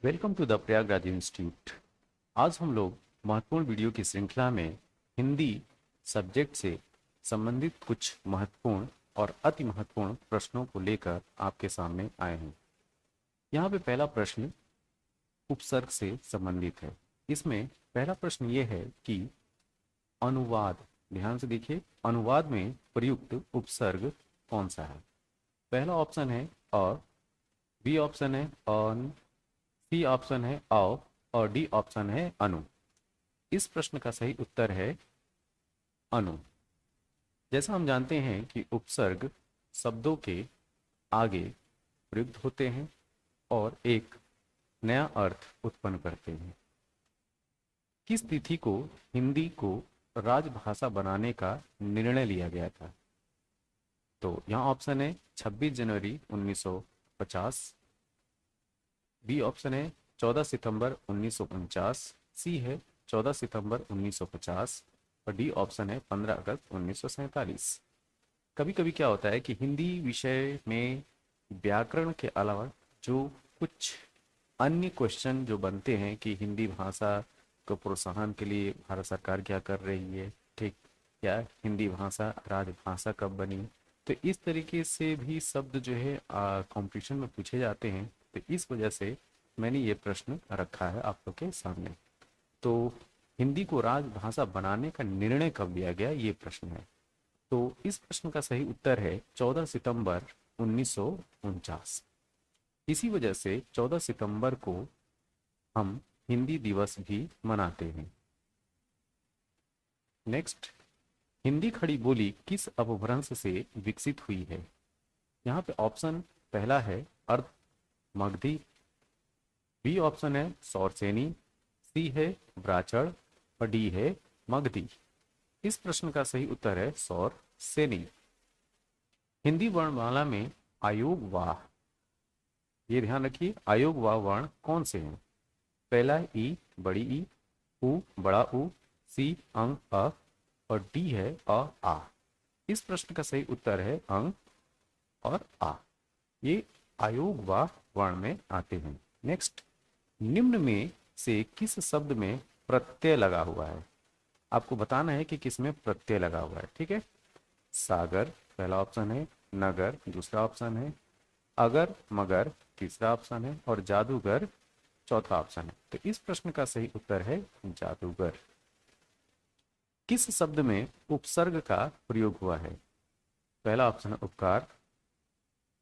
Welcome to the Prayagraj institute. आज हम लोग महत्वपूर्ण वीडियो की श्रृंखला में हिंदी सब्जेक्ट से संबंधित कुछ महत्वपूर्ण और अति महत्वपूर्ण प्रश्नों को लेकर आपके सामने आए हैं। यहाँ पे पहला प्रश्न उपसर्ग से संबंधित है। इसमें पहला प्रश्न ये है कि अनुवाद, ध्यान से देखिए, अनुवाद में प्रयुक्त उपसर्ग कौन सा है। पहला ऑप्शन है अ, बी ऑप्शन है अन, सी ऑप्शन है औ और डी ऑप्शन है अनु। इस प्रश्न का सही उत्तर है अनु। जैसा हम जानते हैं कि उपसर्ग शब्दों के आगे प्रयुक्त होते हैं और एक नया अर्थ उत्पन्न करते हैं। किस तिथि को हिंदी को राजभाषा बनाने का निर्णय लिया गया था? तो यहाँ ऑप्शन है 26 जनवरी 1950, बी ऑप्शन है 14 सितंबर 1949, सी है 14 सितंबर 1950 और डी ऑप्शन है 15 अगस्त 1947। कभी कभी क्या होता है कि हिंदी विषय में व्याकरण के अलावा जो कुछ अन्य क्वेश्चन जो बनते हैं कि हिंदी भाषा को प्रोत्साहन के लिए भारत सरकार क्या कर रही है, ठीक, या हिंदी भाषा राजभाषा कब बनी, तो इस तरीके से भी शब्द जो है कंपटीशन में पूछे जाते हैं। तो इस वजह से मैंने ये प्रश्न रखा है आप लोग के सामने। तो हिंदी को राजभाषा बनाने का निर्णय कब लिया गया, ये प्रश्न है। तो इस प्रश्न का सही उत्तर है 14 सितंबर 1949। इसी वजह से 14 सितंबर को हम हिंदी दिवस भी मनाते हैं। नेक्स्ट, हिंदी खड़ी बोली किस अपभ्रंश से विकसित हुई है? यहाँ पे ऑप्शन पहला है अर्ध मगधी, बी ऑप्शन है सौरसेनी, सी है ब्राचड़ और डी है मगधी। इस प्रश्न का सही उत्तर है सौरसेनी। हिंदी वर्णमाला में आयोग वाह, ये ध्यान रखिए, आयोग वाह वर्ण कौन से हैं? पहला है ई बड़ी ई, उ बड़ा उ, सी अंग अ और डी है अ आ। इस प्रश्न का सही उत्तर है अंग और आ, ये आयोग वाह वर्ण में आते हैं। नेक्स्ट, निम्न में से किस शब्द में प्रत्यय लगा हुआ है? आपको बताना है कि किस में प्रत्यय लगा हुआ है, ठीक है। सागर पहला ऑप्शन है, नगर दूसरा ऑप्शन है, अगर मगर तीसरा ऑप्शन है और जादूगर चौथा ऑप्शन है। तो इस प्रश्न का सही उत्तर है जादूगर। किस शब्द में उपसर्ग का प्रयोग हुआ है? पहला ऑप्शन है उपकार,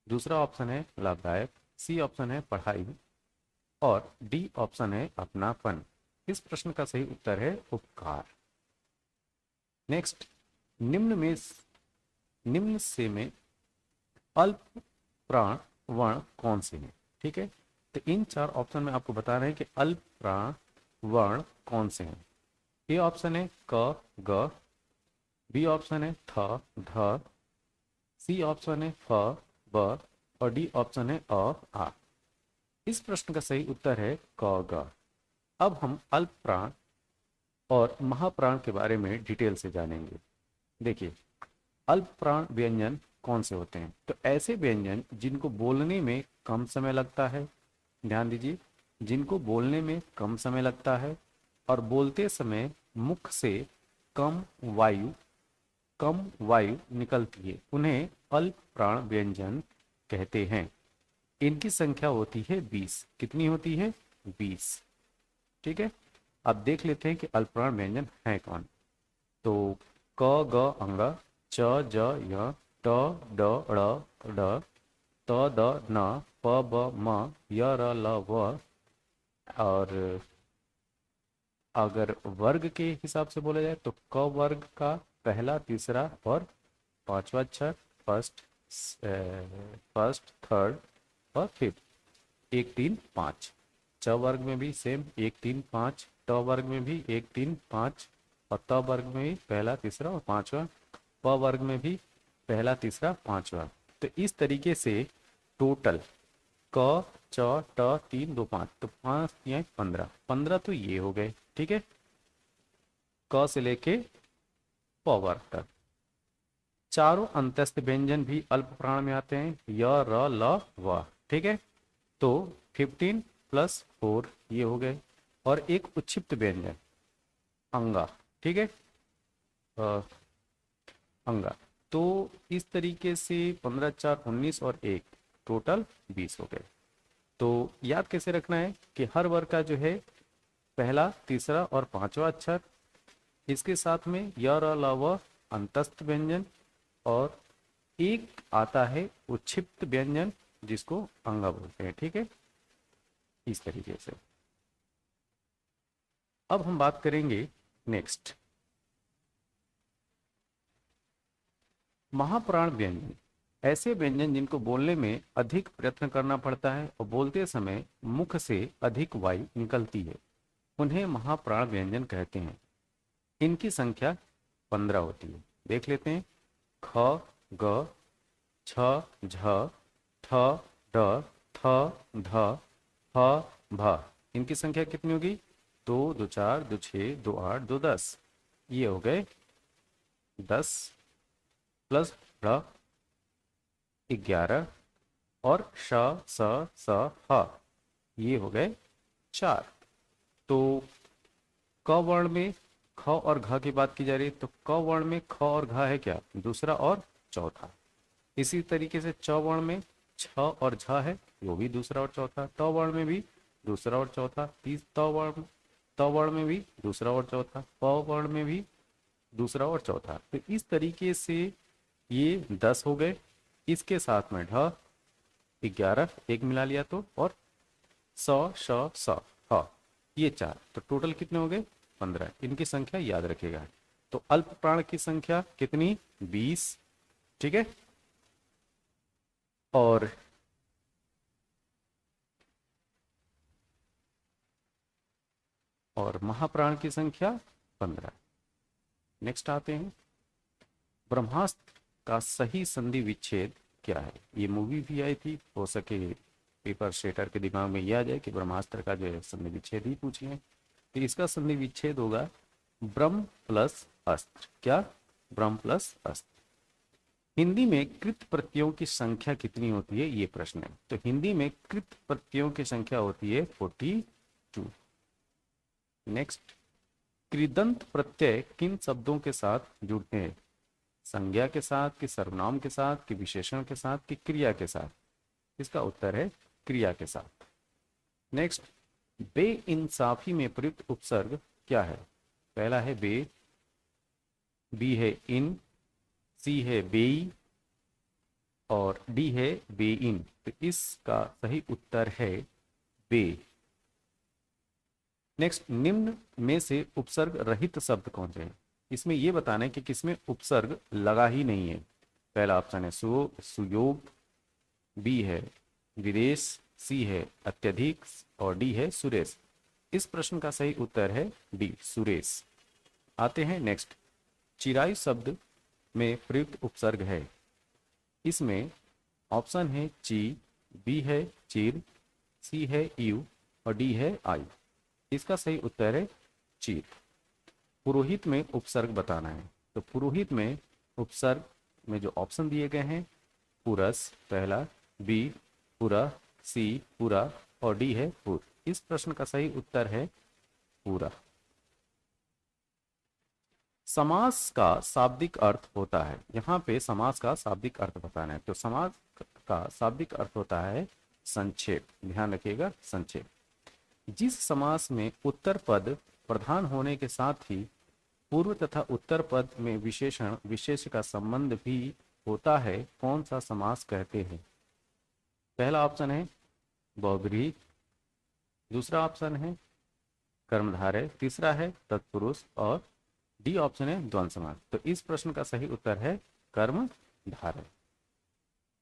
दूसरा ऑप्शन है लाभदायक, सी ऑप्शन है पढ़ाई और डी ऑप्शन है अपनापन। इस प्रश्न का सही उत्तर है उपकार। नेक्स्ट, निम्न से में अल्प प्राण वर्ण कौन से हैं? ठीक है, तो इन चार ऑप्शन में आपको बता रहे हैं कि अल्प प्राण वर्ण कौन से हैं। ए ऑप्शन है क ग, बी ऑप्शन है थ ध, सी ऑप्शन है फ ब और डी ऑप्शन है अ आ। इस प्रश्न का सही उत्तर है क ग। अब हम अल्प प्राण और महाप्राण के बारे में डिटेल से जानेंगे। देखिए, अल्प प्राण व्यंजन कौन से होते हैं? तो ऐसे व्यंजन जिनको बोलने में कम समय लगता है, ध्यान दीजिए, जिनको बोलने में कम समय लगता है और बोलते समय मुख से कम वायु कम वायु निकलती है, उन्हें अल्प प्राण व्यंजन कहते हैं। इनकी संख्या होती है 20। कितनी होती है? 20। ठीक है, अब देख लेते हैं कि अल्प प्राण व्यंजन है कौन। तो क ग अंग, च ज य, ट ड ड़ ड, त द न, प ब म, य र ल व। और अगर वर्ग के हिसाब से बोला जाए तो क वर्ग का पहला तीसरा और पांचवा अक्षर फर्स्ट, फर्स्ट थर्ड और फिफ्थ, 1 3 5। च वर्ग में भी सेम 1 3 5, ट वर्ग में भी 1 3 5 और त वर्ग में भी पहला तीसरा और पांचवा, प वर्ग में भी पहला तीसरा पांचवा। तो इस तरीके से टोटल क च ट 3 2 5, तो 5 या 15, 15 तो ये हो गए, ठीक है, क से लेके प वर्ग तक। चारों अंतस्थ व्यंजन भी अल्प प्राण में आते हैं, य र ल व, ठीक है। तो 15 प्लस 4 ये हो गए, और एक उच्छिप्त व्यंजन अंगा, ठीक है, अंगा। तो इस तरीके से 15 4 19 और एक टोटल 20 हो गए। तो याद कैसे रखना है कि हर वर्ग का जो है पहला, तीसरा और पांचवा अक्षर, इसके साथ में य र ल व अंतस्थ व्यंजन, और एक आता है उच्छिप्त व्यंजन जिसको अंगा बोलते हैं, ठीक है, इस तरीके से। अब हम बात करेंगे नेक्स्ट, महाप्राण व्यंजन। ऐसे व्यंजन जिनको बोलने में अधिक प्रयत्न करना पड़ता है और बोलते समय मुख से अधिक वायु निकलती है, उन्हें महाप्राण व्यंजन कहते हैं। इनकी संख्या 15 होती है। देख लेते हैं। ख, ग, छ, झ, ठ, ड, थ, ध, ह, भ। इनकी संख्या कितनी होगी? 2 2 4 2 6 2 8 2 10। ये हो गए 10 प्लस ढ 11 और श स स ह, ये हो गए 4। तो क वर्ण में ख और घ की बात की जा रही है, तो क वर्ण में ख और घ है क्या? दूसरा और चौथा। इसी तरीके से च वर्ण में छ और झ है, वो भी दूसरा और चौथा। त वर्ण में भी दूसरा और चौथा। त वर्ण में भी दूसरा और चौथा। प वर्ण में भी दूसरा और चौथा। तो इस तरीके से ये 10 हो गए। इसके साथ में ढ 11 एक मिला लिया तो, और स ह ये 4। तो टोटल कितने हो गए? 15। इनकी संख्या याद रखेगा। तो अल्प प्राण की संख्या कितनी? 20, ठीक है। और महाप्राण की संख्या 15। नेक्स्ट आते हैं, ब्रह्मास्त्र का सही संधि विच्छेद क्या है? ये मूवी भी आई थी, हो सके पेपर सेटर के दिमाग में यह आ जाए कि ब्रह्मास्त्र का जो है संधि विच्छेद ही पूछिए। तो इसका संधि विच्छेद होगा ब्रह्म प्लस अस्त्र। क्या? ब्रह्म प्लस अस्त्र। हिंदी में कृत प्रत्ययों की संख्या कितनी होती है, ये प्रश्न है। तो हिंदी में कृत प्रत्ययों की संख्या होती है 42। नेक्स्ट, कृदंत प्रत्यय किन शब्दों के साथ जुड़ते हैं? संज्ञा के साथ, कि सर्वनाम के साथ, कि विशेषण के साथ, कि क्रिया के साथ? इसका उत्तर है क्रिया के साथ। नेक्स्ट, बेइंसाफी में प्रयुक्त उपसर्ग क्या है? पहला है बे, बी है इन, सी है बेई, और डी है बेइन। तो इसका सही उत्तर है बे। नेक्स्ट, निम्न में से उपसर्ग रहित शब्द कौन से हैं? इसमें यह बताना है कि किसमें उपसर्ग लगा ही नहीं है। पहला ऑप्शन है सुयोग, बी है विदेश, सी है अत्यधिक, और डी है सुरेश। इस प्रश्न का सही उत्तर है डी, सुरेश। आते हैं नेक्स्ट, चिराई शब्द में प्रयुक्त उपसर्ग है। इसमें ऑप्शन है ची, बी है चीर, सी है यू, और डी है आई। इसका सही उत्तर है चीर। पुरोहित में उपसर्ग बताना है। तो पुरोहित में उपसर्ग में जो ऑप्शन दिए गए हैं, पुरस पहला, बी पुरा, सी पुरा, और डी है पुर। इस प्रश्न का सही उत्तर है पूरा। समास का शाब्दिक अर्थ होता है। यहाँ पे समास का शाब्दिक अर्थ बताना है। तो समास का शाब्दिक अर्थ होता है संक्षेप। ध्यान रखिएगा, संक्षेप। जिस समास में उत्तर पद प्रधान होने के साथ ही पूर्व तथा उत्तर पद में विशेषण विशेष का संबंध भी होता है, कौन सा समास कहते हैं? पहला ऑप्शन है बहुब्रीहि, दूसरा ऑप्शन है कर्मधारय, तीसरा है तत्पुरुष, और डी ऑप्शन है द्वंद्व समास। तो इस प्रश्न का सही उत्तर है कर्मधारय।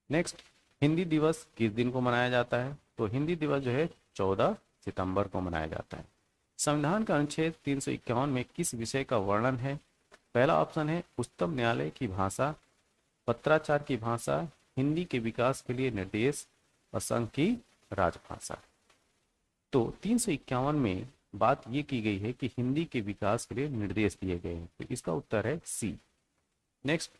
नेक्स्ट, हिंदी दिवस किस दिन को मनाया जाता है? तो हिंदी दिवस जो है 14 सितंबर को मनाया जाता है। संविधान का अनुच्छेद 351 में किस विषय का वर्णन है? पहला ऑप्शन है उच्चतम न्यायालय की भाषा, पत्राचार की भाषा, हिंदी के विकास के लिए निर्देश, और संघ की राजभाषा। तो 351 में बात यह की गई है कि हिंदी के विकास के लिए निर्देश दिए गए हैं। तो इसका उत्तर है सी। नेक्स्ट,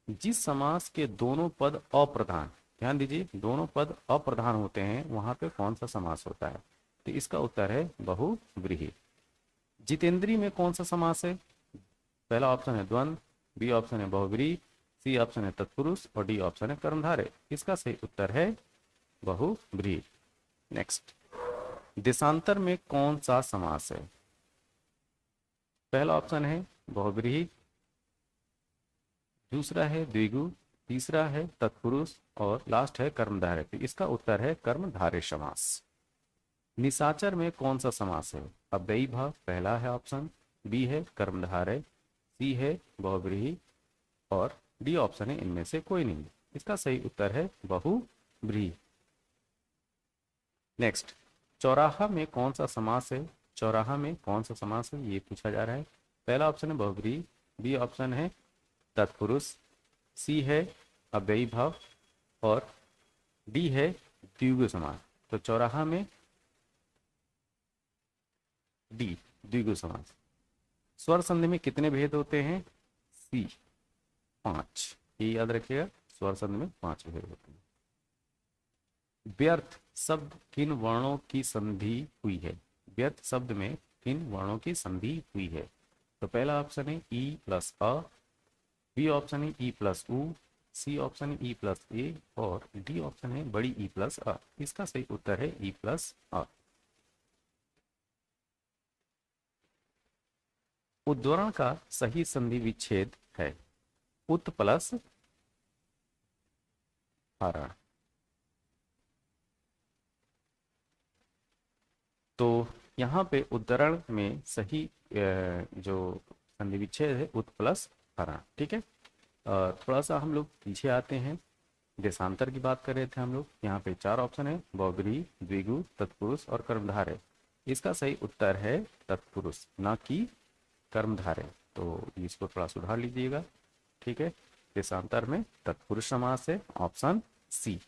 जिस समास के दोनों पद अप्रधान, ध्यान दीजिए, दोनों पद अप्रधान होते हैं, वहां पे कौन सा समास होता है? तो इसका उत्तर है बहुव्रीहि। जितेंद्री में कौन सा समास है? पहला ऑप्शन है द्वंद्व, बी ऑप्शन है बहुव्रीहि, सी ऑप्शन है तत्पुरुष और डी ऑप्शन है कर्मधारय। इसका सही उत्तर है बहुव्रीहि। नेक्स्ट, देशांतर में कौन सा समास है? पहला ऑप्शन है बहुव्रीहि, दूसरा है द्विगु, तीसरा है तत्पुरुष और लास्ट है कर्मधारय। तो इसका उत्तर है कर्मधारय समास। निशाचर में कौन सा समास है? अव्ययी भाव पहला है ऑप्शन, बी है कर्मधारय, सी है बहुव्रीहि और डी ऑप्शन है इनमें से कोई नहीं। इसका सही उत्तर है बहुव्रीहि। नेक्स्ट, चौराहा में कौन सा समास है? चौराहा में कौन सा समास है ये पूछा जा रहा है। पहला ऑप्शन है बहुव्रीहि, बी ऑप्शन है तत्पुरुष, सी है अव्ययी भाव और डी है द्विगु समास। तो चौराहा में डी द्विगु समास। स्वर संधि में कितने भेद होते हैं? सी 5, ये याद रखिएगा, स्वर संधि में 5 भेद होते हैं। व्यर्थ शब्द किन वर्णों की संधि हुई है? व्यर्थ शब्द में किन वर्णों की संधि हुई है? तो पहला ऑप्शन है ई प्लस अ, बी ऑप्शन है ई प्लस उ, सी ऑप्शन है ई प्लस ए और डी ऑप्शन है बड़ी ई प्लस अ। इसका सही उत्तर है ई प्लस अ। उद्धरण का सही संधि विच्छेद है उत प्लस हरण। तो यहाँ पे उद्धरण में सही जो संधि विच्छेद है उत प्लस हरण। ठीक है, थोड़ा सा हम लोग पीछे आते हैं। देशांतर की बात कर रहे थे हम लोग। यहाँ पे 4 ऑप्शन है, बहुव्रीहि, द्विगु, तत्पुरुष और कर्मधारय। इसका सही उत्तर है तत्पुरुष, ना कि कर्मधारय। तो इसको थोड़ा सुधार लीजिएगा। ठीक है, देशांतर में तत्पुरुष समास है, ऑप्शन सी।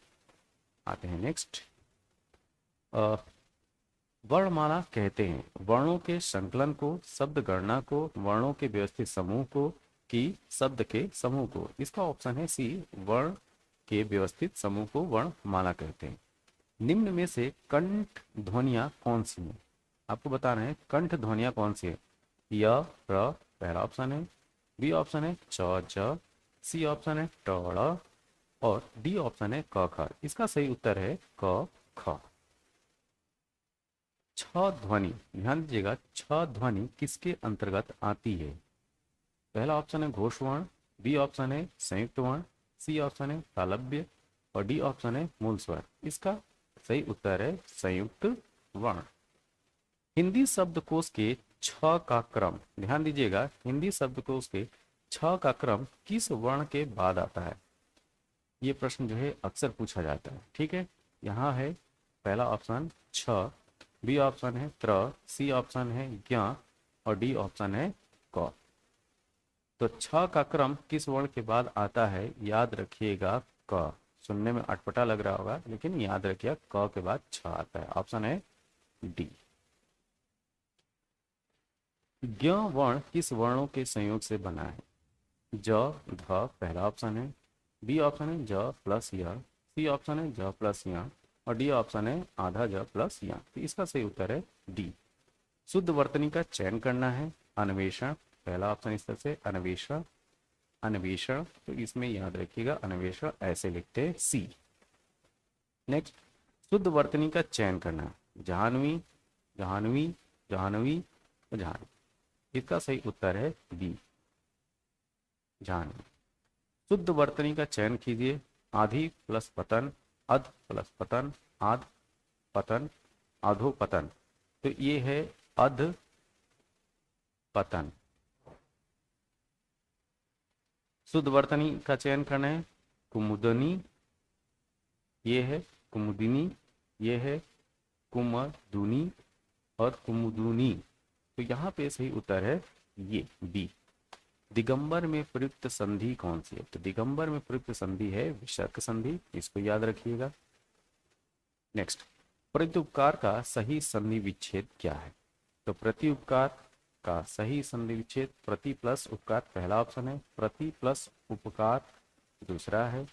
आते हैं नेक्स्ट। वर्णमाला कहते हैं वर्णों के संकलन को, शब्द गणना को, वर्णों के व्यवस्थित समूह को कि शब्द के समूह को। इसका ऑप्शन है सी, वर्ण के व्यवस्थित समूह को वर्णमाला कहते हैं। निम्न में से कंठ ध्वनियां कौन सी हैं? आपको बताना है कंठ ध्वनियां कौन सी है। य, र पहला ऑप्शन है, बी ऑप्शन है च, ज, सी ऑप्शन है ट, ड़ और डी ऑप्शन है क, ख। इसका सही उत्तर है क, ख। छ ध्वनि, ध्यान दीजिएगा, छ ध्वनि किसके अंतर्गत आती है? पहला ऑप्शन है घोष वर्ण, बी ऑप्शन है संयुक्त वर्ण, सी ऑप्शन है तालव्य और डी ऑप्शन है मूल स्वर। इसका सही उत्तर है संयुक्त वर्ण। हिंदी शब्दकोश के छ का क्रम, ध्यान दीजिएगा, हिंदी शब्दकोश के छ का क्रम किस वर्ण के बाद आता है? ये प्रश्न जो है अक्सर पूछा जाता है। ठीक है, यहाँ है पहला ऑप्शन छ, बी ऑप्शन है त्र, सी ऑप्शन है ज्ञ और डी ऑप्शन है क। तो छ का क्रम किस वर्ण के बाद आता है? याद रखिएगा क। सुनने में अटपटा लग रहा होगा लेकिन याद रखिएगा क के बाद छ आता है, ऑप्शन है डी। ज्ञ वर्ण किस वर्णों के संयोग से बना है? ज, ध पहला ऑप्शन है, बी ऑप्शन है ज प्लस य, सी ऑप्शन है ज प्लस य और डी ऑप्शन है आधा ज प्लस य। तो इसका सही उत्तर है डी। शुद्ध वर्तनी का चयन करना है। अन्वेषण पहला ऑप्शन, इस तरह से अन्वेषण, अन्वेषण, तो इसमें याद रखिएगा अन्वेषण ऐसे लिखते हैं सी। नेक्स्ट, शुद्ध वर्तनी का चयन करना है। जाह्नवी, जाह्नवी, जाह्नवी, जाह्नवी। इसका सही उत्तर है बी, जाह्नवी। शुद्ध वर्तनी का चयन कीजिए। आधी प्लस पतन, अध प्लस पतन, आध पतन, आधो पतन। तो ये है अध पतन। शुद्ध वर्तनी का चयन करना है। कुमुदनी, ये है कुमुदिनी, ये है कुमदुनी और कुमुदुनी। तो यहाँ पे सही उत्तर है ये बी। दिगंबर में प्रयुक्त संधि कौन सी है? तो दिगंबर में प्रयुक्त संधि है विसर्ग संधि, इसको याद रखिएगा। नेक्स्ट, प्रत्युपकार का सही संधि विच्छेद क्या है? तो प्रत्युपकार का सही संधि विच्छेद प्रति प्लस उपकार पहला ऑप्शन है, प्रति प्लस उपकार दूसरा है,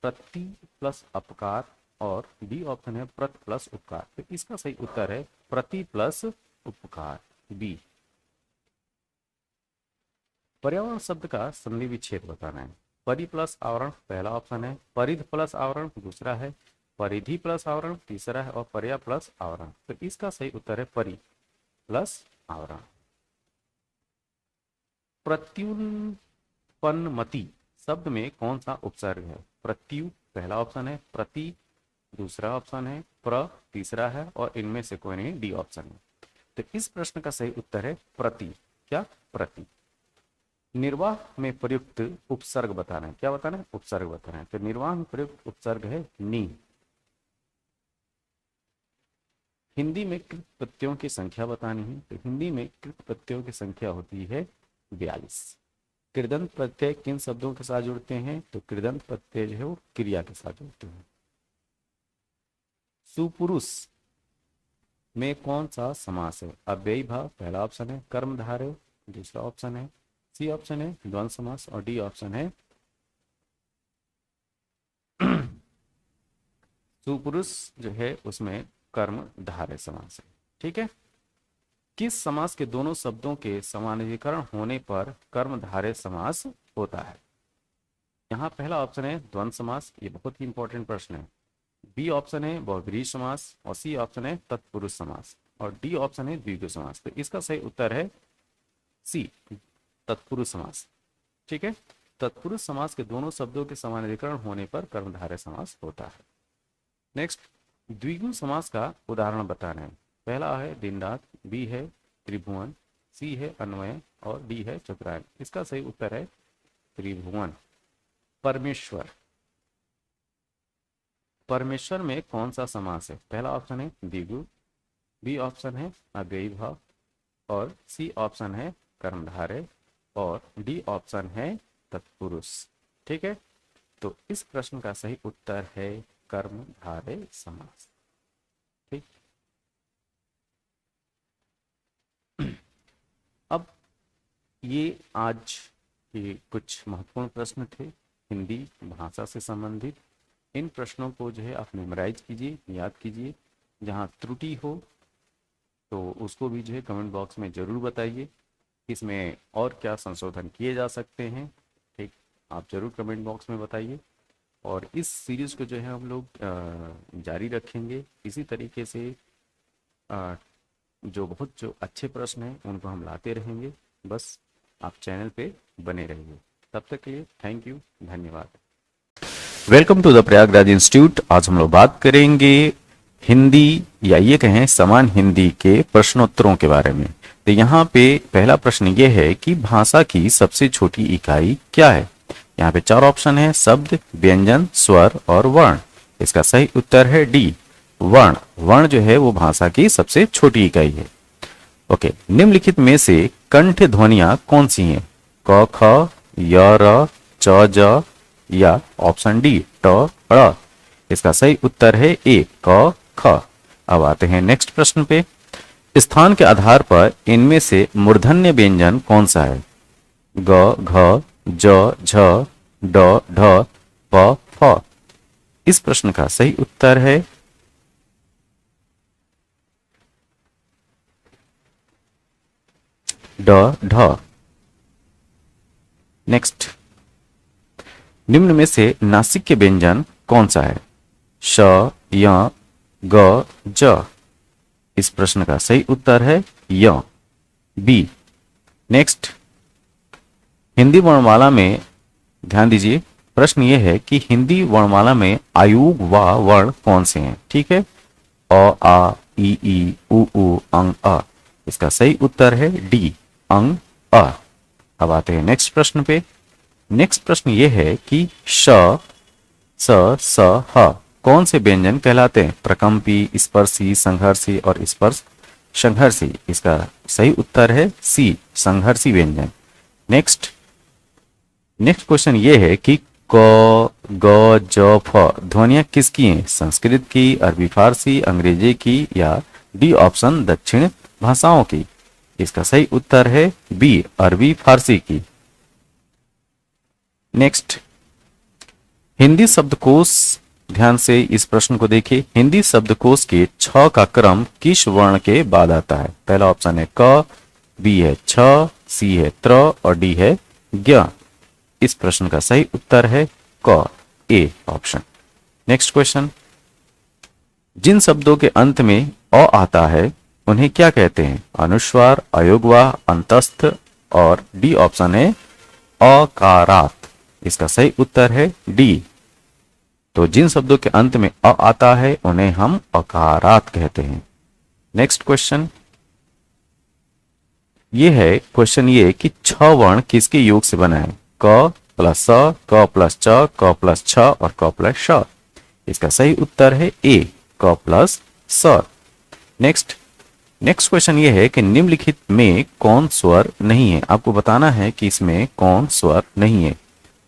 प्रति प्लस अपकार और डी ऑप्शन है प्रत प्लस उपकार। तो इसका सही उत्तर है प्रति प्लस उपकार, बी। पर्यावरण शब्द का संधि विच्छेद बताना है। परि प्लस आवरण पहला ऑप्शन है, परिध प्लस आवरण दूसरा है, परिधि प्लस आवरण तीसरा है और पर्या प्लस आवरण। तो इसका सही उत्तर है परि प्लस आवरण। प्रत्युत्पन्नमति शब्द में कौन सा उपसर्ग है? प्रत्यु पहला ऑप्शन है, प्रति दूसरा ऑप्शन है, प्र तीसरा है और इनमें से कोई नहीं, डी ऑप्शन है। तो इस प्रश्न का सही उत्तर है प्रति। क्या? प्रति। निर्वाह में प्रयुक्त उपसर्ग बताना है। क्या बताना है? उपसर्ग बताना है। तो निर्वाह में प्रयुक्त उपसर्ग है नी। हिंदी में कृत प्रत्ययों की संख्या बतानी है। तो हिंदी में कृत प्रत्ययों की संख्या होती है 42। कृदंत प्रत्यय किन शब्दों के साथ जुड़ते हैं? तो कृदंत प्रत्यय जो है वो क्रिया के साथ जुड़ते हैं। सुपुरुष में कौन सा समास है? अव्ययी भाव पहला ऑप्शन है, कर्मधारय दूसरा ऑप्शन है, सी ऑप्शन है द्वंद्व समास और डी ऑप्शन है सुपुरुष जो है उसमें कर्मधारय समास है। ठीक है। किस समास के दोनों शब्दों के समानाधिकरण होने पर कर्मधारय समास होता है? यहाँ पहला ऑप्शन है द्वंद्व समास, ये बहुत ही इंपॉर्टेंट प्रश्न है। बी ऑप्शन है बहुब्रीहि समास और सी ऑप्शन है तत्पुरुष समास और डी ऑप्शन है द्विगु समास। तो इसका सही उत्तर है सी तत्पुरुष समास। ठीक है। तत्पुरुष समास के दोनों शब्दों के समानाधिकरण होने पर कर्मधारय समास होता है। नेक्स्ट, द्विगु समास का उदाहरण बताना है। पहला है दिन रात, बी है त्रिभुवन, सी है अन्वय और डी है चतुरायन। इसका सही उत्तर है त्रिभुवन। परमेश्वर, परमेश्वर में कौन सा समास है? पहला ऑप्शन है द्विगु, बी ऑप्शन है अव्ययी भाव और सी ऑप्शन है कर्मधारय और डी ऑप्शन है तत्पुरुष। ठीक है। तो इस प्रश्न का सही उत्तर है कर्मधारय समास। ठीक। अब ये आज के कुछ महत्वपूर्ण प्रश्न थे हिंदी भाषा से संबंधित। इन प्रश्नों को जो है आप मेमोराइज कीजिए, याद कीजिए। जहाँ त्रुटि हो तो उसको भी जो है कमेंट बॉक्स में ज़रूर बताइए, इसमें और क्या संशोधन किए जा सकते हैं। ठीक, आप ज़रूर कमेंट बॉक्स में बताइए। और इस सीरीज़ को जो है हम लोग जारी रखेंगे इसी तरीके से। जो अच्छे प्रश्न हैं उनको हम लाते रहेंगे। बस आप चैनल पे बने रहिए। तब तक के लिए थैंक यू, धन्यवाद। Welcome to the Prayagraj institute. आज हम लोग बात करेंगे हिंदी या ये कहें समान हिंदी के प्रश्नोत्तरों के बारे में। तो यहाँ पे पहला प्रश्न ये है कि भाषा की सबसे छोटी इकाई क्या है? यहाँ पे 4 ऑप्शन है, शब्द, व्यंजन, स्वर और वर्ण। इसका सही उत्तर है डी वर्ण। वर्ण जो है वो भाषा की सबसे छोटी इकाई है। ओके, निम्नलिखित में से कंठ ध्वनियां कौन सी हैं? क ख य र च ज या ऑप्शन डी ट ड़। इसका सही उत्तर है ए क ख। अब आते हैं नेक्स्ट प्रश्न पे। स्थान के आधार पर इनमें से मूर्धन्य व्यंजन कौन सा है? ग घ ज झ ड ढ प फ। इस प्रश्न का सही उत्तर है ड ढ। नेक्स्ट, निम्न में से नासिक के व्यंजन कौन सा है? श य ग ज। इस प्रश्न का सही उत्तर है य बी। नेक्स्ट, हिंदी वर्णमाला में ध्यान दीजिए, प्रश्न यह है कि हिंदी वर्णमाला में आयुग व वर्ण कौन से हैं? ठीक है, अ आ ई उ अंग अ। इसका सही उत्तर है डी अंग अ। अब आते हैं नेक्स्ट प्रश्न पे। नेक्स्ट प्रश्न यह है कि श स स ह कौन से व्यंजन कहलाते हैं? प्रकंपी, स्पर्शी, संघर्षी और स्पर्श संघर्षी। इसका सही उत्तर है सी संघर्षी व्यंजन। नेक्स्ट क्वेश्चन ये है कि क ग ज फ ध्वनियां किसकी हैं? संस्कृत की, अरबी फारसी, अंग्रेजी की या डी ऑप्शन दक्षिण भाषाओं की। इसका सही उत्तर है बी अरबी फारसी की। नेक्स्ट, हिंदी शब्दकोश ध्यान से इस प्रश्न को देखिए। हिंदी शब्दकोश के छ का क्रम किस वर्ण के बाद आता है? पहला ऑप्शन है क, बी है छ, सी है त्र और डी है ज्ञ। इस प्रश्न का सही उत्तर है क, ए ऑप्शन। नेक्स्ट क्वेश्चन, जिन शब्दों के अंत में अ आता है उन्हें क्या कहते हैं? अनुस्वार, अयोगवाह, अंतस्थ और डी ऑप्शन है अकारात। इसका सही उत्तर है डी। तो जिन शब्दों के अंत में अ आता है उन्हें हम अकारात कहते हैं। नेक्स्ट क्वेश्चन ये है, क्वेश्चन ये कि छ वर्ण किसके योग से बना है? क प्लस स, क प्लस च, क प्लस छ और क प्लस श। इसका सही उत्तर है ए, क प्लस स। नेक्स्ट क्वेश्चन ये है कि निम्नलिखित में कौन स्वर नहीं है? आपको बताना है कि इसमें कौन स्वर नहीं है।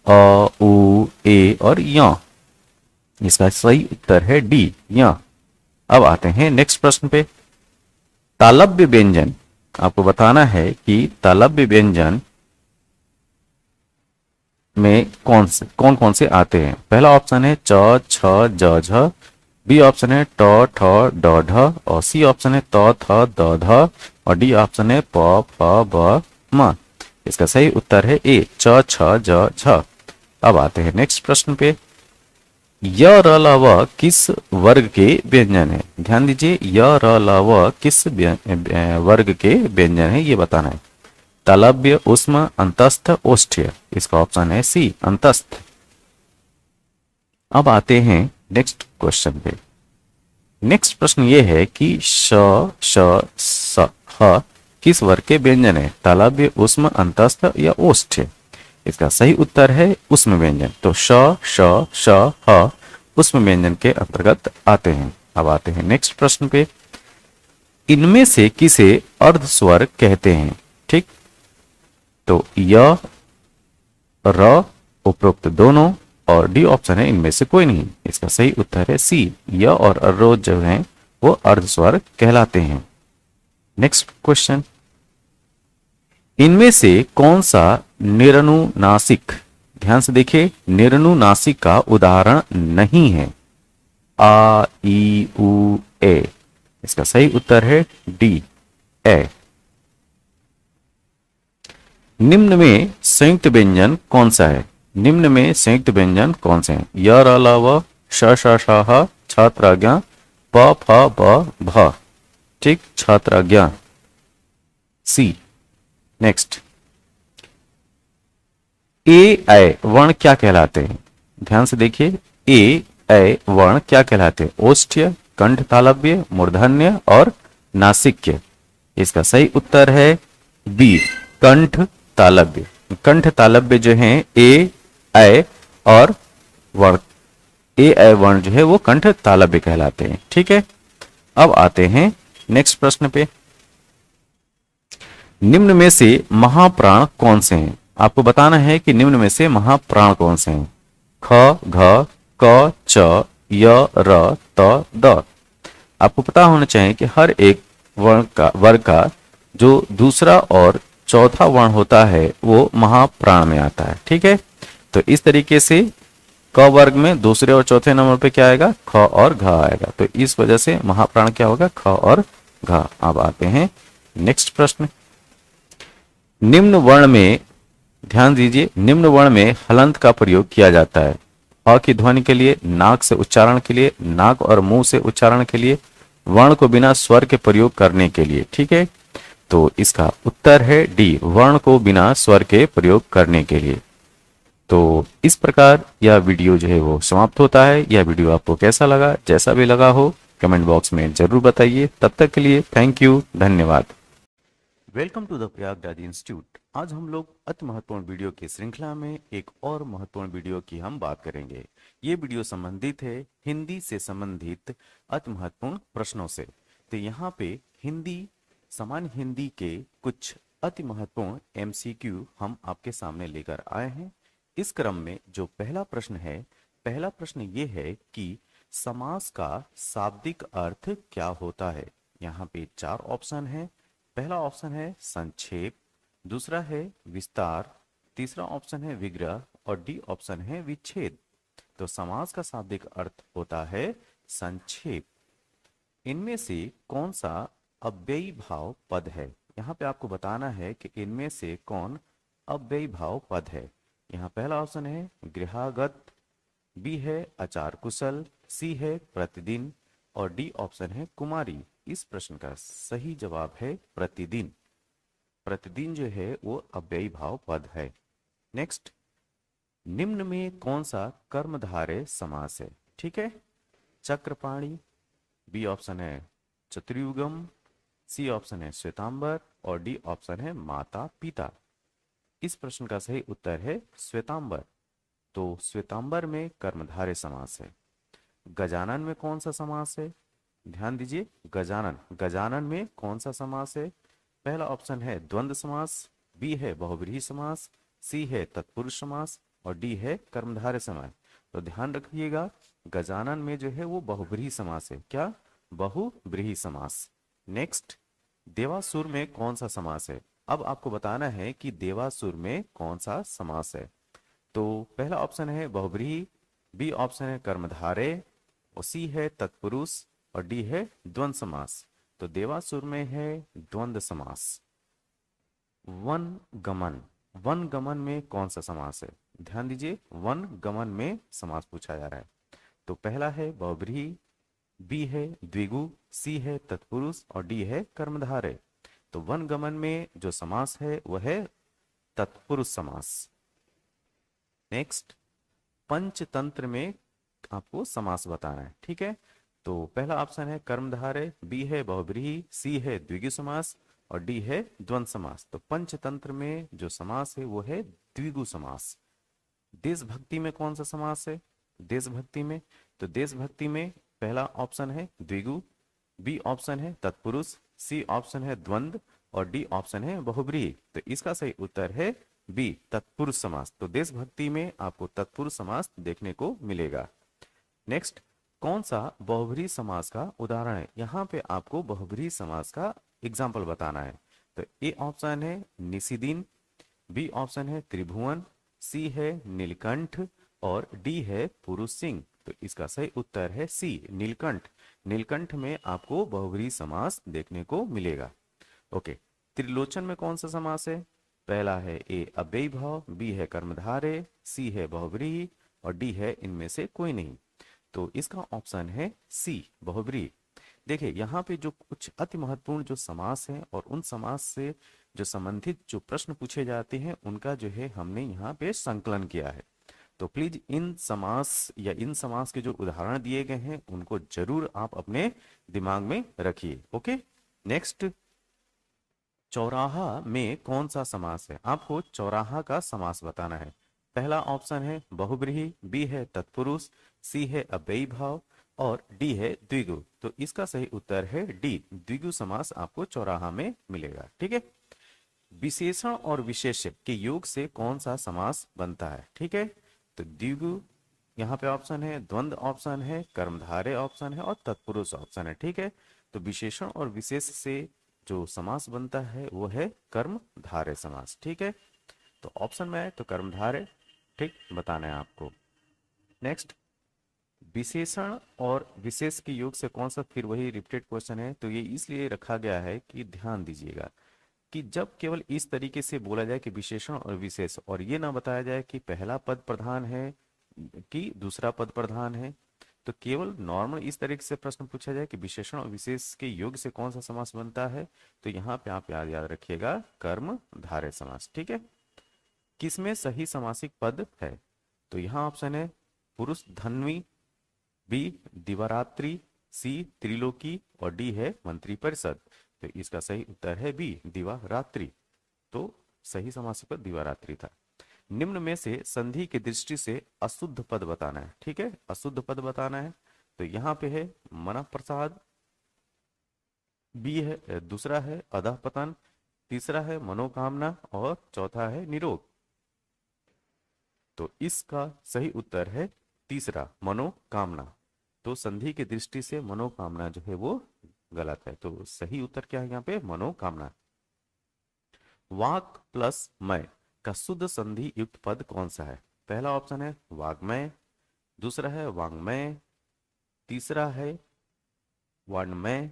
अ, उ, ए और य। इसका सही उत्तर है डी, य। अब आते हैं नेक्स्ट प्रश्न पे। तालव्य व्यंजन, आपको बताना है कि तालव्य व्यंजन में कौन कौन से आते हैं? पहला ऑप्शन है च, छ, ज, झ, बी ऑप्शन है ट, ठ, ड, ढ और सी ऑप्शन है त, थ, द, ध और डी ऑप्शन है प, फ, ब, म। इसका सही उत्तर है ए, च, छ, ज, झ। अब आते हैं नेक्स्ट प्रश्न पे। य, र, ल, व किस वर्ग के व्यंजन है? ध्यान दीजिए, य, र, ल, व किस वर्ग के व्यंजन है ये बताना है। तालव्य, उष्म, अंतस्थ, ओष्ठ्य। इसका ऑप्शन है सी, अंतस्थ। अब आते हैं नेक्स्ट क्वेश्चन पे। नेक्स्ट प्रश्न ये है कि श, श, स, ह किस वर्ग के व्यंजन है? तालव्य, उष्म, अंतस्थ या ओष्ठ्य। इसका सही उत्तर है उष्म व्यंजन। तो श, श, श, ह उष्म व्यंजन के अंतर्गत आते हैं। अब आते हैं नेक्स्ट प्रश्न पे। इनमें से किसे अर्ध स्वर कहते हैं? ठीक, तो य, र उपरोक्त दोनों और डी ऑप्शन है इनमें से कोई नहीं। इसका सही उत्तर है सी, य और रो जो है वो अर्ध स्वर कहलाते हैं। नेक्स्ट क्वेश्चन, इनमें से कौन सा निरनुनासिक, ध्यान से देखिए, निरनुनासिक का उदाहरण नहीं है? आ, ई, उ, ए। इसका सही उत्तर है डी, ए। निम्न में संयुक्त व्यंजन कौन सा है? निम्न में संयुक्त व्यंजन कौन से हैं? य, र, ल, व, श, श, श, ह, छात्राज्ञा, प, फ, ब, भ। ठीक, छात्राज्ञा, सी। नेक्स्ट, ए, ऐ वर्ण क्या कहलाते हैं? ध्यान से देखिए, ए, ऐ वर्ण क्या कहलाते हैं? ओष्ठ्य, कंठ तालव्य, मूर्धन्य और नासिक्य। इसका सही उत्तर है बी, कंठ तालव्य। कंठ तालव्य जो है ए, ऐ और वर्ण, ए, ऐ वर्ण जो है वो कंठ तालव्य कहलाते हैं। ठीक है, अब आते हैं नेक्स्ट प्रश्न पे। निम्न में से महाप्राण कौन से हैं? आपको बताना है कि निम्न में से महाप्राण कौन से हैं? ख, घ, क, च, य, र, त, द। आपको पता होना चाहिए कि हर एक वर्ग का जो दूसरा और चौथा वर्ण होता है वो महाप्राण में आता है। ठीक है, तो इस तरीके से क वर्ग में दूसरे और चौथे नंबर पे क्या आएगा? ख और घ आएगा। तो इस वजह से महाप्राण क्या होगा? ख और घ। अब आते हैं नेक्स्ट प्रश्न। निम्न वर्ण में, ध्यान दीजिए, निम्न वर्ण में हलंत का प्रयोग किया जाता है। अ की ध्वनि के लिए, नाक से उच्चारण के लिए, नाक और मुंह से उच्चारण के लिए, वर्ण को बिना स्वर के प्रयोग करने के लिए। ठीक है, तो इसका उत्तर है डी, वर्ण को बिना स्वर के प्रयोग करने के लिए। तो इस प्रकार यह वीडियो जो है वो समाप्त होता है। यह वीडियो आपको कैसा लगा? जैसा भी लगा हो कमेंट बॉक्स में जरूर बताइए। तब तक के लिए थैंक यू, धन्यवाद। Welcome to the Prayagraj institute. आज हम लोग अति महत्वपूर्ण वीडियो की श्रृंखला में एक और महत्वपूर्ण वीडियो की हम बात करेंगे। ये वीडियो संबंधित है हिंदी से संबंधित अति महत्वपूर्ण प्रश्नों से। तो यहाँ पे हिंदी, सामान्य हिंदी के कुछ अति महत्वपूर्ण एमसीक्यू हम आपके सामने लेकर आए हैं। इस क्रम में जो पहला प्रश्न है, पहला प्रश्न ये है कि समास का शाब्दिक अर्थ क्या होता है? यहाँ पे 4 ऑप्शन है। पहला ऑप्शन है संक्षेप, दूसरा है विस्तार, तीसरा ऑप्शन है विग्रह और डी ऑप्शन है विच्छेद। तो समास का शाब्दिक अर्थ होता है संक्षेप। इनमें से कौन सा अव्ययी भाव पद है? यहाँ पे आपको बताना है कि इनमें से कौन अव्ययी भाव पद है। यहाँ पहला ऑप्शन है गृहागत, बी है आचार कुशल, सी है प्रतिदिन और डी ऑप्शन है कुमारी। इस प्रश्न का सही जवाब है प्रतिदिन। प्रतिदिन जो है वो अव्ययी भाव पद है। नेक्स्ट, निम्न में कौन सा कर्मधारय समास है? ठीक है, चक्रपाणी, बी ऑप्शन है चतुर्युगम, सी ऑप्शन है श्वेतांबर और डी ऑप्शन है माता पिता। इस प्रश्न का सही उत्तर है श्वेतांबर। तो श्वेतांबर में कर्मधारय समास है। गजानन में कौन सा समास है? ध्यान दीजिए, गजानन, गजानन में कौन सा समास है? पहला ऑप्शन है द्वंद्व समास, बी है बहुव्रीहि समास, सी है तत्पुरुष समास और डी है कर्मधारय समास। तो ध्यान रखिएगा, गजानन में जो है वो बहुव्रीहि समास है। क्या? बहुव्रीहि समास। नेक्स्ट, देवासुर में कौन सा समास है? अब आपको बताना है कि देवासुर में कौन सा समास है। तो पहला ऑप्शन है बहुव्रीहि, बी ऑप्शन है कर्मधारय और सी है तत्पुरुष और डी है द्वंद्व समास। तो देवासुर में है द्वंद्व समास। वन गमन, वन गमन में कौन सा समास है? ध्यान दीजिए, वन गमन में समास पूछा जा रहा है। तो पहला है बहुव्रीहि, बी है द्विगु, सी है तत्पुरुष और डी है कर्मधारय। तो वन गमन में जो समास है वह है तत्पुरुष समास। नेक्स्ट, पंचतंत्र में आपको समास बताना है। ठीक है, तो पहला ऑप्शन है कर्मधारय, बी है बहुव्रीहि, सी है द्विगु समास और डी है द्वंद्व समास। तो पंचतंत्र में जो समास है वो है द्विगु समास। देशभक्ति में कौन सा समास है? देशभक्ति में, तो देशभक्ति में पहला ऑप्शन है द्विगु, बी ऑप्शन है तत्पुरुष, सी ऑप्शन है द्वंद्व और डी ऑप्शन है बहुव्रीहि। तो इसका सही उत्तर है बी तत्पुरुष समास। तो देशभक्ति में आपको तत्पुरुष समास देखने को मिलेगा। नेक्स्ट, कौन सा बहुव्रीहि समास का उदाहरण है? यहाँ पे आपको बहुव्रीहि समास का एग्जाम्पल बताना है। तो ए ऑप्शन है निशिदिन, बी ऑप्शन है त्रिभुवन, सी है नीलकंठ और डी है पुरुष सिंह। तो इसका सही उत्तर है सी नीलकंठ। नीलकंठ में आपको बहुव्रीहि समास देखने को मिलेगा। ओके, त्रिलोचन में कौन सा समास है? पहला है ए अव्ययी भाव, बी है कर्मधारय, सी है बहुव्रीहि और डी है इनमें से कोई नहीं। तो इसका ऑप्शन है सी बहुव्रीहि। देखिए, यहाँ पे जो कुछ अति महत्वपूर्ण जो समास है और उन समास से जो संबंधित जो प्रश्न पूछे जाते हैं उनका जो है हमने यहाँ पे संकलन किया है। तो प्लीज इन समास या इन समास के जो उदाहरण दिए गए हैं उनको जरूर आप अपने दिमाग में रखिए। ओके, नेक्स्ट, चौराहा में कौन सा समास है? आपको चौराहा का समास बताना है। पहला ऑप्शन है बहुव्रीहि, बी है तत्पुरुष, सी है अव्ययी भाव और डी है द्विगु। तो इसका सही उत्तर है डी द्विगु समास आपको चौराहा में मिलेगा। ठीक है, विशेषण और विशेष्य के योग से कौन सा समास बनता है? ठीक है, तो द्विगु यहाँ पे ऑप्शन है, द्वंद्व ऑप्शन है, कर्मधारय ऑप्शन है और तत्पुरुष ऑप्शन है। ठीक है, तो विशेषण और विशेष से जो समास बनता है वो है कर्मधारय समास। ठीक है, तो ऑप्शन में है तो कर्मधारय ठीक बताना है आपको। नेक्स्ट, विशेषण और विशेष के योग से कौन सा, फिर वही रिपीटेड क्वेश्चन है। तो ये इसलिए रखा गया है कि ध्यान दीजिएगा कि जब केवल इस तरीके से बोला जाए कि विशेषण और विशेष और ये ना बताया जाए कि पहला पद प्रधान है कि दूसरा पद प्रधान है, तो केवल नॉर्मल इस तरीके से प्रश्न पूछा जाए कि विशेषण और विशेष के योग से कौन सा समास बनता है, तो यहाँ पे आप याद याद रखिएगा कर्मधारय समास। ठीक है, किसमें सही समासिक पद है? तो यहाँ ऑप्शन है पुरुष धन्वी, बी दिवारात्रि, सी त्रिलोकी और डी है मंत्री परिषद। तो इसका सही उत्तर है बी दिवारात्रि। तो सही समासिक पद दिवारात्रि था। निम्न में से संधि की दृष्टि से अशुद्ध पद बताना है। ठीक है, अशुद्ध पद बताना है। तो यहाँ पे है मना प्रसाद, बी है दूसरा है अधःपतन, तीसरा है मनोकामना और चौथा है निरोग। तो इसका सही उत्तर है तीसरा मनोकामना। तो संधि की दृष्टि से मनोकामना जो है वो गलत है। तो सही उत्तर क्या है यहाँ पे? मनोकामना। वाक प्लस मय का शुद्ध संधि युक्त पद कौन सा है? पहला ऑप्शन है वाग्मय, दूसरा है वाङ्मय, तीसरा है वर्णमय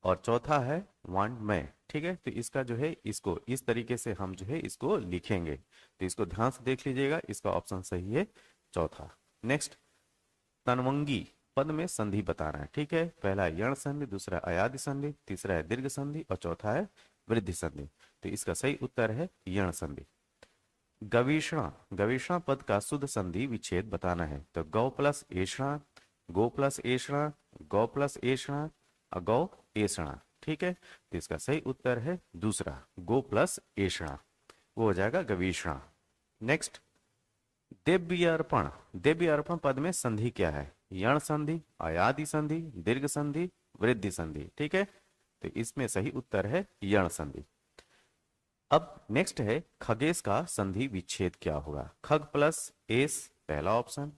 और चौथा है वाण्मय। ठीक है, तो इसका जो है इसको इस तरीके से हम जो है इसको लिखेंगे, तो इसको ध्यान से देख लीजिएगा, इसका ऑप्शन सही है चौथा। नेक्स्ट, तनवंगी पद में संधि बताना है। ठीक है, पहला है यण संधि, दूसरा अयादि संधि, तीसरा है दीर्घ संधि और चौथा है वृद्धि संधि। तो इसका सही उत्तर है यण संधि। गवेषणा, गवेषणा पद का शुद्ध संधि विच्छेद बताना है। तो गौ प्लस एषणा, गो प्लस एषणा, गौ प्लस एषणा, अगौ एषणा। ठीक है, तो इसका सही उत्तर है दूसरा, गो प्लस एषणा, वो हो जाएगा गवेषणा। नेक्स्ट, देव्यर्पण, देव्यर्पण पद में संधि क्या है? यण संधि, अयादि संधि, दीर्घ संधि, वृद्धि संधि। ठीक है, तो इसमें सही उत्तर है यण संधि। अब नेक्स्ट है खगेश का संधि विच्छेद क्या होगा? खग प्लस एस पहला ऑप्शन,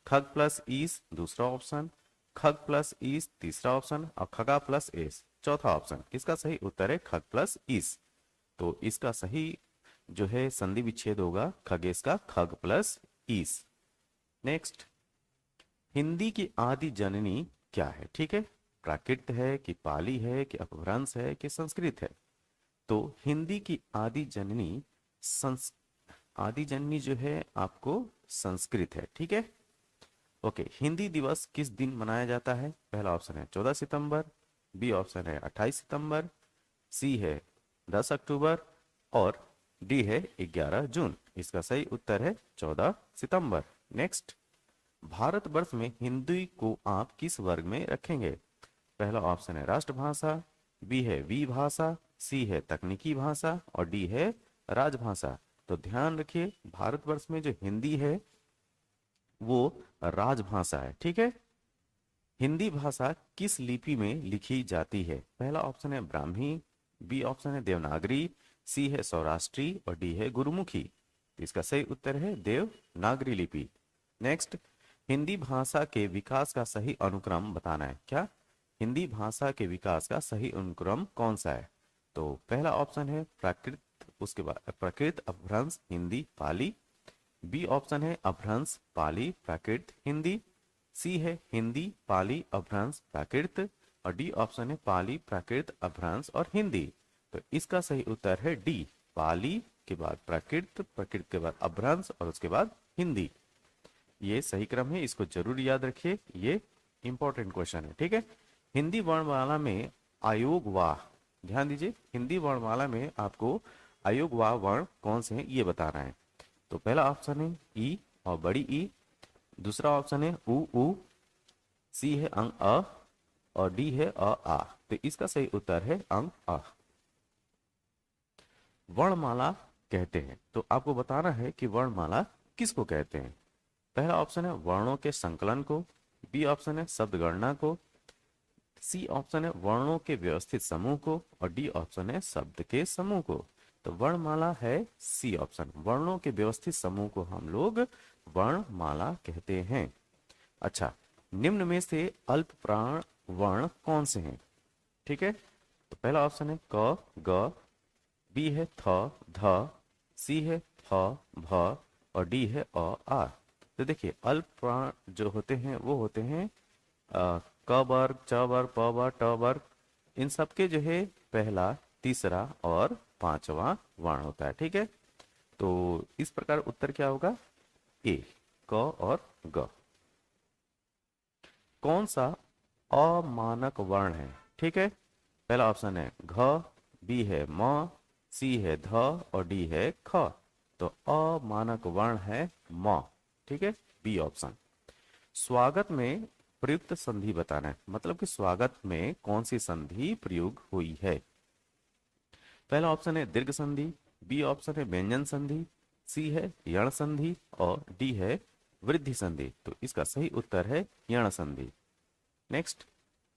खग प्लस ईस दूसरा ऑप्शन, खग प्लस ईस तीसरा ऑप्शन और खगा प्लस एस चौथा ऑप्शन। इसका सही उत्तर है खग प्लस ईस। तो इसका सही जो है संधि विच्छेद होगा खगेश का खग प्लस ईस। नेक्स्ट, हिंदी की आदि जननी क्या है? ठीक है, प्राकृत है कि पाली है कि अपभ्रंश है कि संस्कृत है? तो हिंदी की आदि जननी आदि जननी जो है आपको संस्कृत है। ठीक है, ओके। हिंदी दिवस किस दिन मनाया जाता है? पहला ऑप्शन है 14 सितंबर, बी ऑप्शन है 28 सितंबर, सी है 10 अक्टूबर और डी है 11 जून। इसका सही उत्तर है 14 सितंबर। नेक्स्ट, भारतवर्ष में हिंदी को आप किस वर्ग में रखेंगे? पहला ऑप्शन है राष्ट्रभाषा, बी है विभाषा, सी है तकनीकी भाषा और डी है राजभाषा। तो ध्यान रखिए, भारतवर्ष में जो हिंदी है वो राजभाषा है। ठीक है, हिंदी भाषा किस लिपि में लिखी जाती है? पहला ऑप्शन है ब्राह्मी, बी ऑप्शन है देवनागरी, सी है सौराष्ट्री और डी है गुरुमुखी। इसका सही उत्तर है देवनागरी लिपि। नेक्स्ट, हिंदी भाषा के विकास का सही अनुक्रम बताना है। क्या हिंदी भाषा के विकास का सही अनुक्रम कौन सा है? तो पहला ऑप्शन है प्राकृत, उसके बाद प्राकृत अपभ्रंश हिंदी पाली, बी ऑप्शन है अपभ्रंश पाली प्राकृत हिंदी, सी है हिंदी पाली अपभ्रंश प्राकृत और डी ऑप्शन है पाली प्राकृत अपभ्रंश और हिंदी। तो इसका सही उत्तर है डी, पाली के बाद प्राकृत, प्राकृत के बाद अपभ्रंश और उसके बाद हिंदी। ये सही क्रम है, इसको जरूर याद रखिए, ये इंपॉर्टेंट क्वेश्चन है। ठीक है, हिंदी वर्णमाला में आयोग वाह, ध्यान दीजिए, हिंदी वर्णमाला में आपको आयोग वाह वर्ण कौन से हैं ये बताना है। तो पहला ऑप्शन है ई और बड़ी ई, दूसरा ऑप्शन है उ, सी है अंग अ और डी है अ आ। तो इसका सही उत्तर है अंग अ। वर्णमाला कहते हैं, तो आपको बताना है कि वर्णमाला किसको कहते हैं। पहला ऑप्शन है वर्णों के संकलन को, बी ऑप्शन है शब्द गणना को, सी ऑप्शन है वर्णों के व्यवस्थित समूह को और डी ऑप्शन है शब्द के समूह को। तो वर्णमाला है सी ऑप्शन, वर्णों के व्यवस्थित समूह को हम लोग वर्णमाला कहते हैं। अच्छा, निम्न में से अल्प प्राण वर्ण कौन से हैं? ठीक है, तो पहला ऑप्शन है क ग, बी है थ ध, सी है फ भ और डी है अ आ। तो देखिए अल्प प्राण जो होते हैं वो होते हैं क वर्ग, च वर्ग, प वर्ग, ट वर्ग, इन सबके जो है पहला, तीसरा और पांचवा वर्ण होता है। ठीक है, तो इस प्रकार उत्तर क्या होगा? ए, क और ग। कौन सा अमानक वर्ण है? ठीक है, पहला ऑप्शन है घ, बी है म, सी है ध और डी है ख। तो अमानक वर्ण है म। ठीक है, बी ऑप्शन। स्वागत में प्रयुक्त संधि बताना है, मतलब कि स्वागत में कौन सी संधि प्रयोग हुई है। पहला ऑप्शन है दीर्घ संधि, बी ऑप्शन है व्यंजन संधि, सी है यण संधि और डी है वृद्धि संधि। तो इसका सही उत्तर है यण संधि। नेक्स्ट,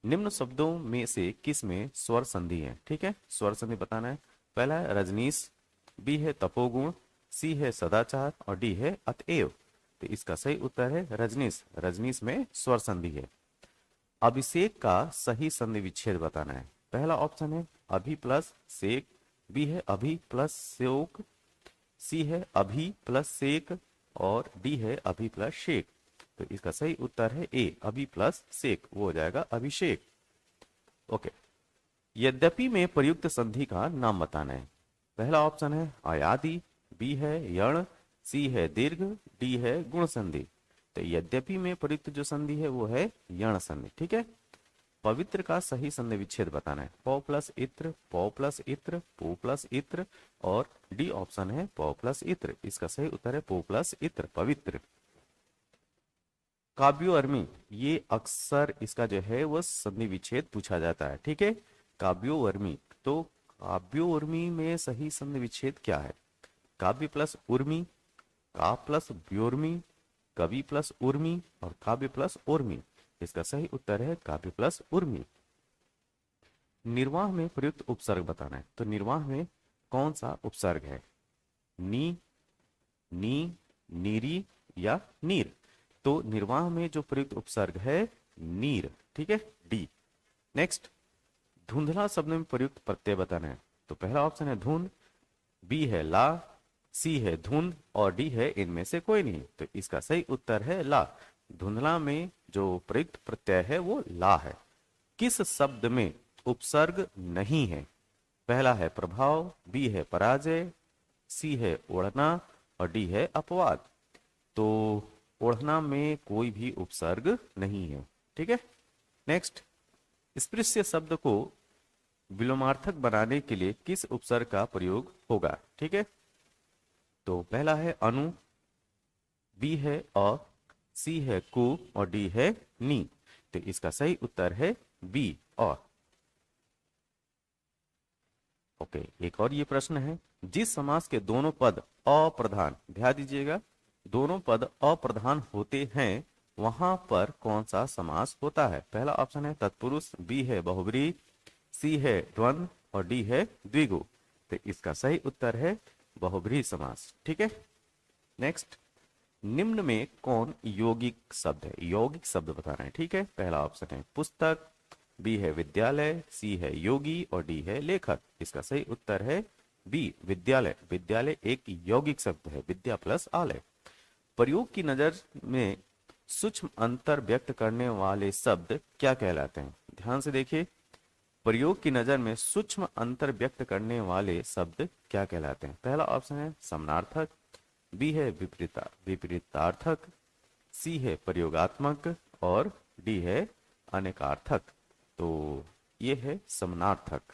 निम्न शब्दों में से किस में स्वर संधि है? ठीक है, स्वर संधि बताना है। पहला है रजनीश, बी है तपोगुण, सी है सदाचार और डी है अतएव। तो इसका सही उत्तर है रजनीश, रजनीश में स्वर संधि है। अभिषेक का सही संधि विच्छेद बताना है। पहला ऑप्शन है अभि प्लस सेक, बी है अभि प्लस सेक, सी है अभि प्लस सेक और डी है अभि प्लस शेक। तो इसका सही उत्तर है ए, अभी प्लस सेक, वो हो जाएगा अभिषेक। ओके, यद्यपि में प्रयुक्त संधि का नाम बताना है। पहला ऑप्शन है अयादि, बी है यण, सी है दीर्घ, डी है गुण संधि। तो यद्यपि में प्रयुक्त जो संधि है वो है यण संधि। ठीक है, पवित्र का सही संधि विच्छेद बताना है। पौ प्लस इत्र, पौ प्लस इत्र, पो प्लस इत्र, और डी ऑप्शन है पौ प्लस इत्र। इसका सही उत्तर है पो प्लस इत्र, पवित्र। काव्योवर्मी, ये अक्सर इसका जो है वो संधि विच्छेद पूछा जाता है। ठीक है, काव्योवर्मी, तो काव्योवर्मी में सही संधि विच्छेद क्या है? काव्य प्लस उर्मी, का प्लस व्योर्मी, कवि प्लस उर्मी, और काव्य प्लस उर्मी। इसका सही उत्तर है काव्य प्लस उर्मी। निर्वाह में प्रयुक्त उपसर्ग बताना है। तो निर्वाह में कौन सा उपसर्ग है? नी, नी, नीरी या नीर। तो निर्वाह में जो प्रयुक्त उपसर्ग है नीर। ठीक है, डी। नेक्स्ट, धुंधला शब्द में प्रयुक्त प्रत्यय बताना है। तो पहला ऑप्शन है धुंध, बी है ला, सी है धुंध, और डी है इनमें से कोई नहीं। तो इसका सही उत्तर है ला। धुंधला में जो प्रयुक्त प्रत्यय है वो ला है। किस शब्द में उपसर्ग नहीं है? पहला है प्रभाव, बी है पराजय, सी है ओढ़ना, और डी है अपवाद। तो ओढ़ना में कोई भी उपसर्ग नहीं है। ठीक है, नेक्स्ट, स्पृश्य शब्द को विलोमार्थक बनाने के लिए किस उपसर्ग का प्रयोग होगा? ठीक है, तो पहला है अनु, बी है अ, सी है कु, और डी है नी। तो इसका सही उत्तर है बी, अ। ओके, एक और ये प्रश्न है, जिस समास के दोनों पद अप्रधान, ध्यान दीजिएगा, दोनों पद अप्रधान होते हैं वहां पर कौन सा समास होता है? पहला ऑप्शन है तत्पुरुष, बी है बहुब्रीहि, सी है द्वंद्व, और डी है द्विगु। तो इसका सही उत्तर है बहुब्रीहि समास। ठीक है, नेक्स्ट, निम्न में कौन यौगिक शब्द है? यौगिक शब्द बताना है। ठीक है, पहला ऑप्शन है पुस्तक, बी है विद्यालय, सी है योगी, और डी है लेखक। इसका सही उत्तर है बी, विद्यालय। विद्यालय एक यौगिक शब्द है, विद्या प्लस आलय। प्रयोग की नजर में सूक्ष्म अंतर व्यक्त करने वाले शब्द क्या कहलाते हैं? ध्यान से देखिए, प्रयोग की नजर में सूक्ष्म अंतर व्यक्त करने वाले शब्द क्या कहलाते हैं? पहला ऑप्शन है समानार्थक, बी है विपरीतार्थक, सी है प्रयोगात्मक, और डी है अनेकार्थक। तो ये है समानार्थक।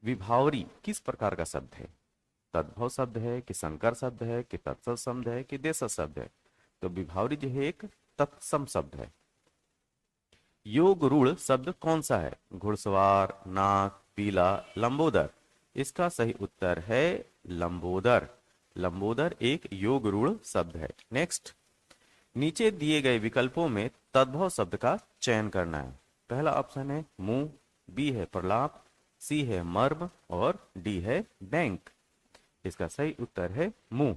विभावरी किस प्रकार का शब्द है? तद्भव शब्द है कि संकर शब्द है कि तत्सम शब्द है कि देशज शब्द है? तो विभावरी जो है एक तत्सम शब्द है। योग रूढ़ शब्द कौन सा है? घुड़सवार, नाक, पीला, लंबोदर। इसका सही उत्तर है लंबोदर। लंबोदर एक योग रूढ़ शब्द है। नेक्स्ट, नीचे दिए गए विकल्पों में तद्भव शब्द का चयन करना है। पहला ऑप्शन है मुंह, बी है प्रलाप, सी है मर्म, और डी है बैंक। इसका सही उत्तर है मुंह।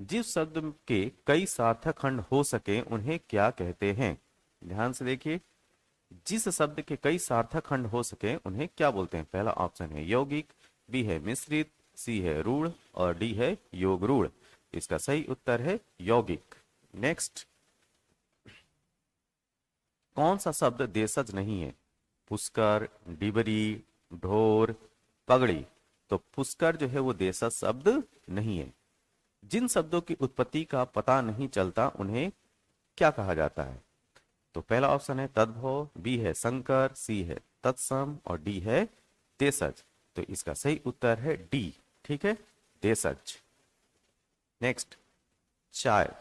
जिस शब्द के कई सार्थक खंड हो सके उन्हें क्या कहते हैं? ध्यान से देखिए, जिस शब्द के कई सार्थक खंड हो सके उन्हें क्या बोलते हैं? पहला ऑप्शन है यौगिक, बी है मिश्रित, सी है रूढ़, और डी है योग रूढ़। इसका सही उत्तर है यौगिक। नेक्स्ट, कौन सा शब्द देशज नहीं है? पुष्कर, डिबरी, ढोर, पगड़ी। तो पुष्कर जो है वो देशज शब्द नहीं है। जिन शब्दों की उत्पत्ति का पता नहीं चलता उन्हें क्या कहा जाता है? तो पहला ऑप्शन है तद्भव, बी है संकर, सी है तत्सम, और डी है देशज। तो इसका सही उत्तर है डी। ठीक है, देशज। नेक्स्ट, चाय।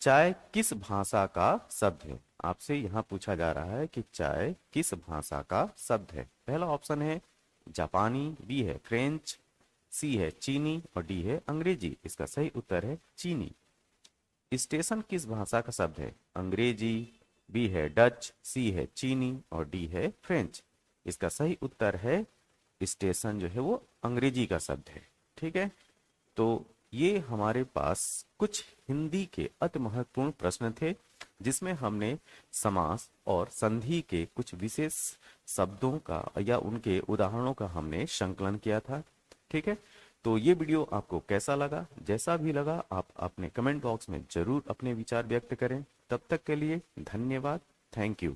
चाय किस भाषा का शब्द है? आपसे यहां पूछा जा रहा है कि चाय किस भाषा का शब्द है। पहला ऑप्शन है जापानी, बी है फ्रेंच, सी है चीनी, और डी है अंग्रेजी। इसका सही उत्तर है चीनी। स्टेशन किस भाषा का शब्द है? अंग्रेजी, बी है डच, सी है चीनी, और डी है फ्रेंच। इसका सही उत्तर है स्टेशन जो है वो अंग्रेजी का शब्द है। ठीक है, तो ये हमारे पास कुछ हिंदी के अति महत्वपूर्ण प्रश्न थे जिसमें हमने समास और संधि के कुछ विशेष शब्दों का या उनके उदाहरणों का हमने संकलन किया था। ठीक है, तो ये वीडियो आपको कैसा लगा? जैसा भी लगा आप अपने कमेंट बॉक्स में ज़रूर अपने विचार व्यक्त करें। तब तक के लिए धन्यवाद। Thank you.